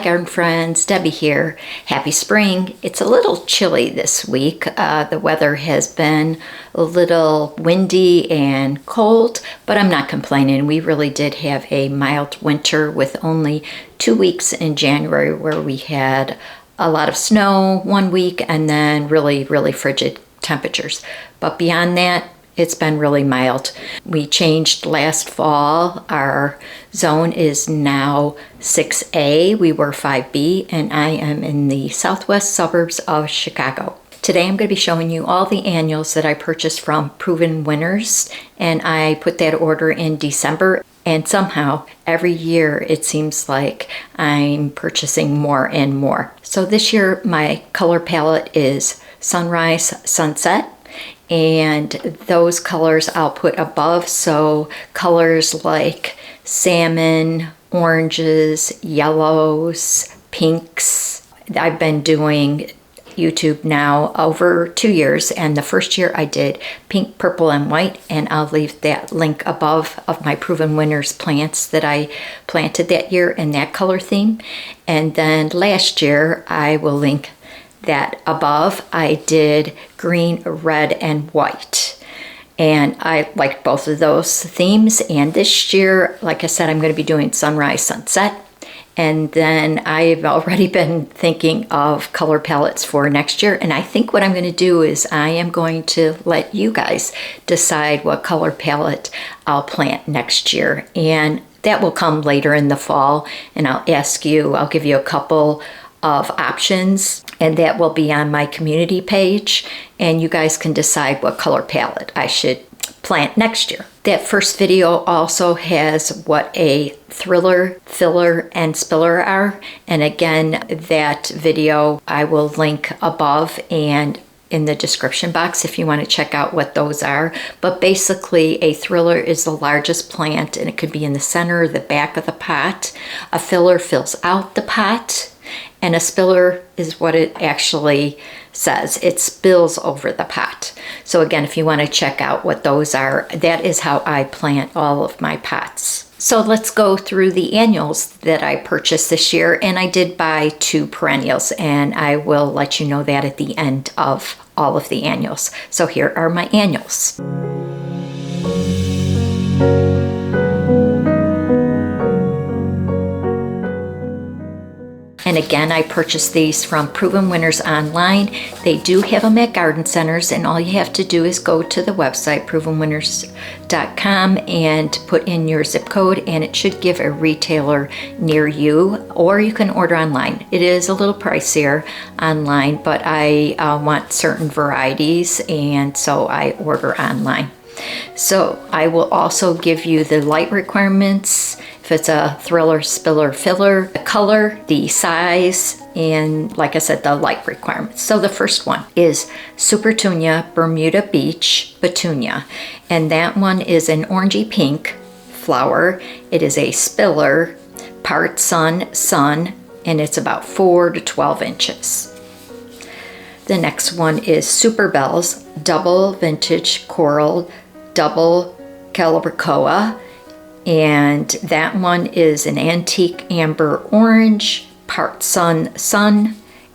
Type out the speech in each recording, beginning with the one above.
garden friends, Debbie here. Happy spring. It's a little chilly this week. The weather has been a little windy and cold, but I'm not complaining. We really did have a mild winter with only 2 weeks in January where we had a lot of snow 1 week and then really frigid temperatures. But beyond that, it's been really mild. We changed last fall. Our zone is now 6A. We were 5B, and I am in the southwest suburbs of Chicago. Today I'm going to be showing you all the annuals that I purchased from Proven Winners, and I put that order in December. And somehow, every year, it seems like I'm purchasing more and more. So this year, my color palette is Sunrise, Sunset. And those colors I'll put above, so colors like salmon, oranges, yellows, pinks. I've been doing YouTube now over 2 years, and the first year I did pink, purple, and white, and I'll leave that link above of my Proven Winners plants that I planted that year in that color theme. And then last year I will link that above. I did green, red, and white. And I liked both of those themes. And this year, like I said, I'm going to be doing sunrise, sunset. And then I've already been thinking of color palettes for next year. And I think what I'm going to do is I am going to let you guys decide what color palette I'll plant next year. And that will come later in the fall. And I'll give you a couple of options, and that will be on my community page, and you guys can decide what color palette I should plant next year. That first video also has what a thriller, filler, and spiller are, and again, that video I will link above and in the description box if you want to check out what those are. But basically, a thriller is the largest plant, and it could be in the center or the back of the pot. A filler fills out the pot, and a spiller is what it actually says. It spills over the pot. So again, if you want to check out what those are, that is how I plant all of my pots. So let's go through the annuals that I purchased this year, and I did buy 2 perennials, and I will let you know that at the end of all of the annuals. So here are my annuals. And again, I purchased these from Proven Winners online. They do have them at garden centers, and all you have to do is go to the website, provenwinners.com, and put in your zip code, and it should give a retailer near you, or you can order online. It is a little pricier online, but I want certain varieties, and so I order online. So I will also give you the light requirements, if it's a thriller, spiller, filler, the color, the size, and like I said, the light requirements. So the first one is Supertunia Bermuda Beach Petunia, and that one is an orangey pink flower. It is a spiller, part sun, and it's about 4 to 12 inches. The next one is Super Bells Double Vintage Coral Double Calabricoa, and that one is an antique amber orange, part sun,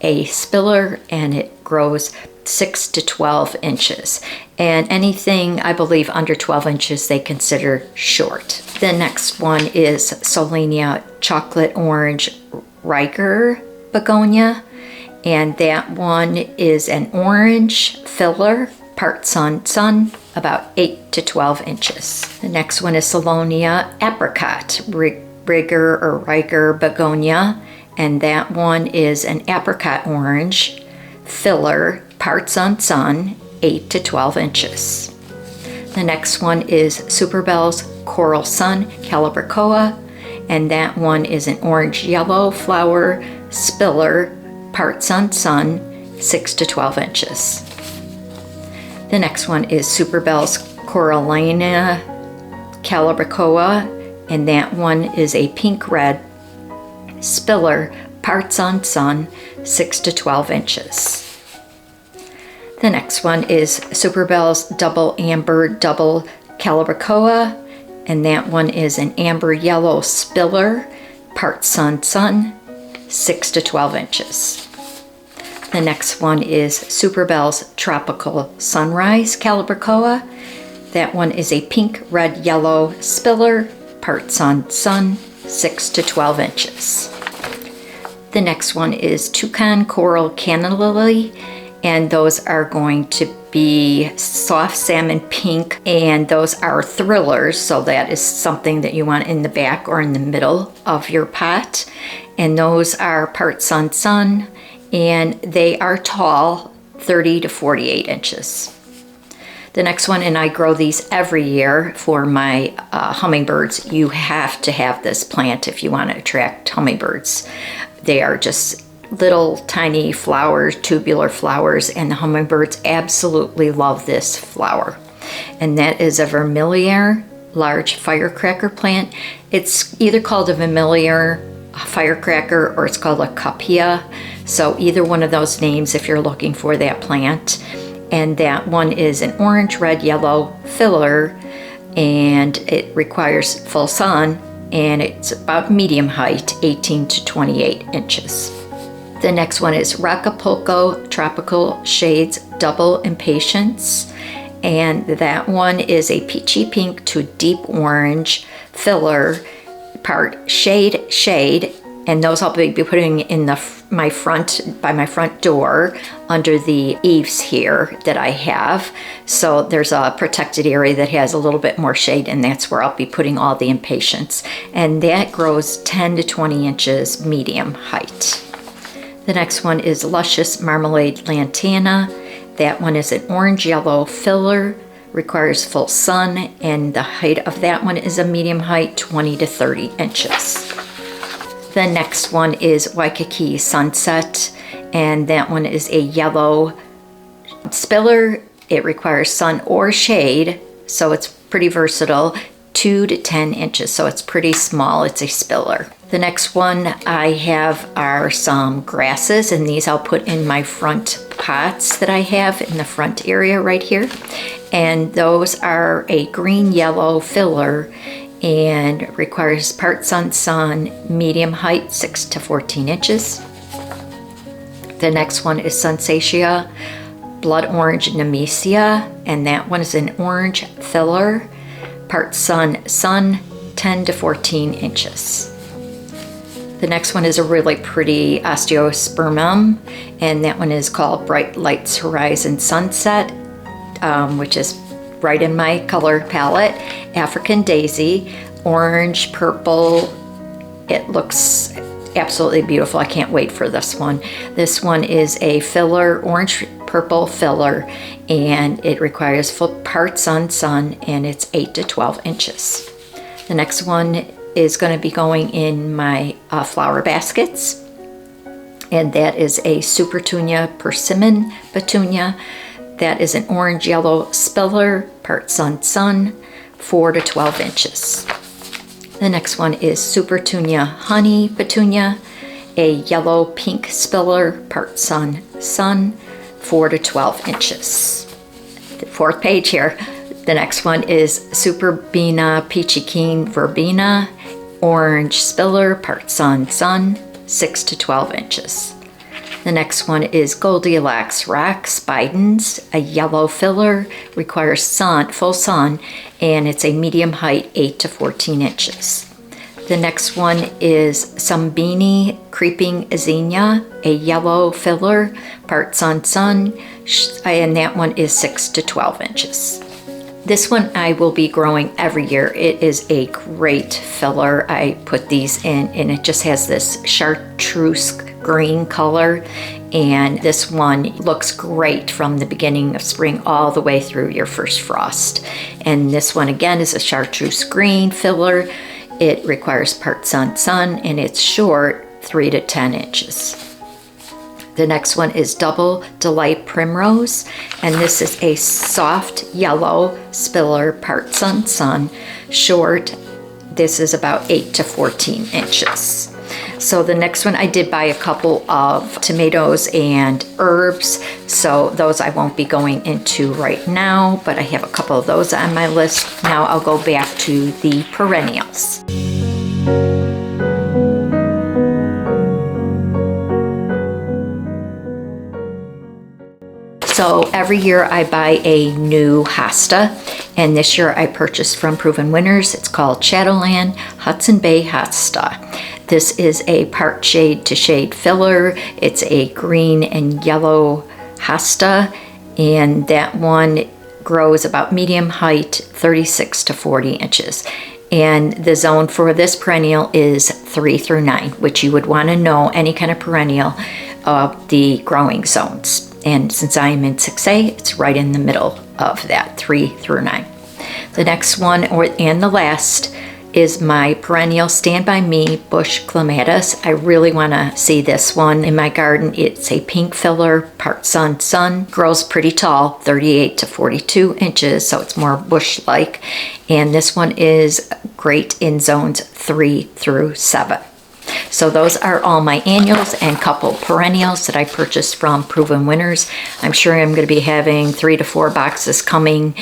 a spiller, and it grows 6 to 12 inches. And anything, I believe, under 12 inches they consider short. The next one is Solenia Chocolate Orange Riker Begonia, and that one is an orange filler, part sun, about 8 to 12 inches. The next one is Salonia Apricot Riker Begonia, and that one is an apricot orange filler, part sun, 8 to 12 inches. The next one is Superbell's Coral Sun Calabricoa, and that one is an orange yellow flower spiller, part sun, 6 to 12 inches. The next one is Superbell's Coralina Calabricoa, and that one is a pink-red spiller, part sun, 6 to 12 inches. The next one is Superbell's Double Amber Double Calabricoa, and that one is an amber yellow spiller, part sun, 6 to 12 inches. The next one is Super Bell's Tropical Sunrise Calibrachoa. That one is a pink, red, yellow spiller, part sun, 6 to 12 inches. The next one is Toucan Coral Canna Lily, and those are going to be soft salmon pink, and those are thrillers, so that is something that you want in the back or in the middle of your pot. And those are part sun, and they are tall, 30 to 48 inches. The next one, and I grow these every year for my hummingbirds. You have to have this plant if you want to attract hummingbirds. They are just little tiny flowers, tubular flowers, and the hummingbirds absolutely love this flower. And that is a vermilion large firecracker plant. It's either called a vermilion firecracker or it's called a capia. So either one of those names if you're looking for that plant. And that one is an orange, red, yellow filler, and it requires full sun, and it's about medium height, 18 to 28 inches. The next one is Acapulco Tropical Shades Double Impatience, and that one is a peachy pink to deep orange filler, part shade, and those I'll be putting in my front door under the eaves here that I have. So there's a protected area that has a little bit more shade, and that's where I'll be putting all the impatiens. And that grows 10 to 20 inches medium height. The next one is Luscious Marmalade Lantana. That one is an orange-yellow filler, requires full sun, and the height of that one is a medium height, 20 to 30 inches. The next one is Waikiki Sunset, and that one is a yellow spiller. It requires sun or shade, so it's pretty versatile, 2 to 10 inches, so it's pretty small. It's a spiller. The next one I have are some grasses, and these I'll put in my front pots that I have in the front area right here. And those are a green-yellow filler, and requires part sun, medium height, 6 to 14 inches. The next one is Sunsatia Blood Orange Nemesia, and that one is an orange filler, part sun, 10 to 14 inches. The next one is a really pretty Osteospermum, and that one is called Bright Lights Horizon Sunset, which is right in my color palette. African Daisy, orange, purple. It looks absolutely beautiful. I can't wait for this one. This one is a filler, orange purple filler, and it requires full part sun, and it's 8 to 12 inches. The next one is going to be going in my flower baskets, and that is a Supertunia Persimmon Petunia. That is an orange-yellow spiller, part sun, 4 to 12 inches. The next one is Supertunia Honey Petunia, a yellow-pink spiller, part sun, 4 to 12 inches. The fourth page here. The next one is Superbena Peachy Keen Verbena, orange spiller, part sun, 6 to 12 inches. The next one is Goldilocks Rock Spidens, a yellow filler, requires full sun, and it's a medium height, 8 to 14 inches. The next one is Sumbini Creeping Zinnia, a yellow filler, part sun, and that one is 6 to 12 inches. This one I will be growing every year. It is a great filler. I put these in, and it just has this chartreuse green color, and this one looks great from the beginning of spring all the way through your first frost. And this one again is a chartreuse green filler. It requires part sun, and it's short, 3 to 10 inches. The next one is Double Delight Primrose, and this is a soft yellow spiller, part sun, short. This is about 8 to 14 inches. So the next one, I did buy a couple of tomatoes and herbs, so those I won't be going into right now, but I have a couple of those on my list. Now I'll go back to the perennials. So every year I buy a new hosta, and this year I purchased from Proven Winners. It's called Shadowland Hudson Bay Hosta. This is a part shade to shade filler. It's a green and yellow hosta, and that one grows about medium height, 36 to 40 inches. And the zone for this perennial is 3 through 9, which you would want to know any kind of perennial of the growing zones. And since I am in 6A, it's right in the middle of that, 3 through 9. The next one, and the last, is my perennial Stand By Me Bush Clematis. I really want to see this one in my garden. It's a pink filler, part sun, grows pretty tall, 38 to 42 inches, so it's more bush-like. And this one is great in zones 3 through 7. So those are all my annuals and couple perennials that I purchased from Proven Winners. I'm sure I'm going to be having 3 to 4 boxes coming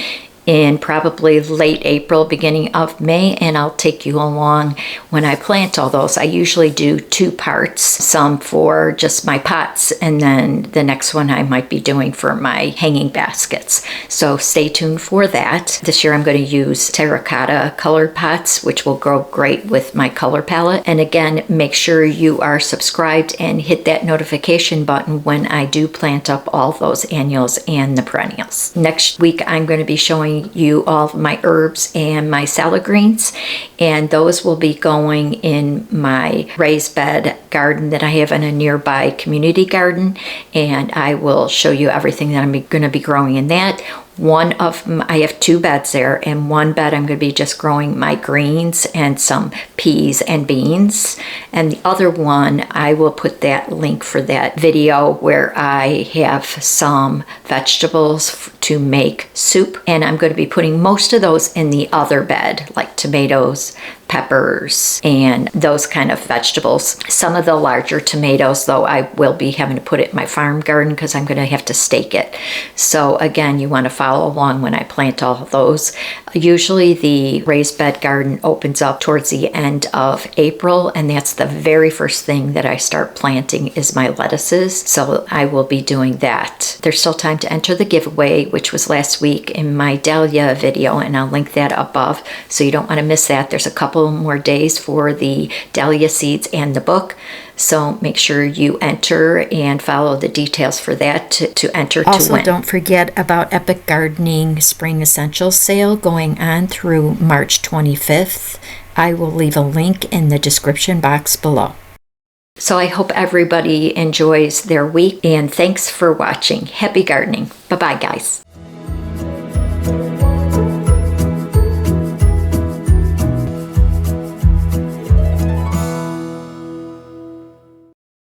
in probably late April, beginning of May, and I'll take you along when I plant all those. I usually do 2 parts, some for just my pots, and then the next one I might be doing for my hanging baskets. So stay tuned for that. This year I'm going to use terracotta colored pots, which will grow great with my color palette. And again, make sure you are subscribed and hit that notification button when I do plant up all those annuals and the perennials. Next week I'm going to be showing you all of my herbs and my salad greens, and those will be going in my raised bed garden that I have in a nearby community garden, and I will show you everything that I'm going to be growing in that. I have 2 beds there, and one bed I'm going to be just growing my greens and some peas and beans, and the other one I will put that link for that video where I have some vegetables to make soup, and I'm going to be putting most of those in the other bed, like tomatoes, peppers, and those kind of vegetables. Some of the larger tomatoes, though, I will be having to put it in my farm garden because I'm going to have to stake it. So again, you want to follow along when I plant all of those. Usually the raised bed garden opens up towards the end of April, and that's the very first thing that I start planting is my lettuces. So I will be doing that. There's still time to enter the giveaway, which was last week in my dahlia video, and I'll link that above so you don't want to miss that. There's a couple more days for the dahlia seeds and the book, so make sure you enter and follow the details for that to enter to win. Also, don't forget about Epic Gardening Spring Essentials sale going on through March 25th. I will leave a link in the description box below. So I hope everybody enjoys their week, and thanks for watching. Happy gardening. Bye-bye, guys.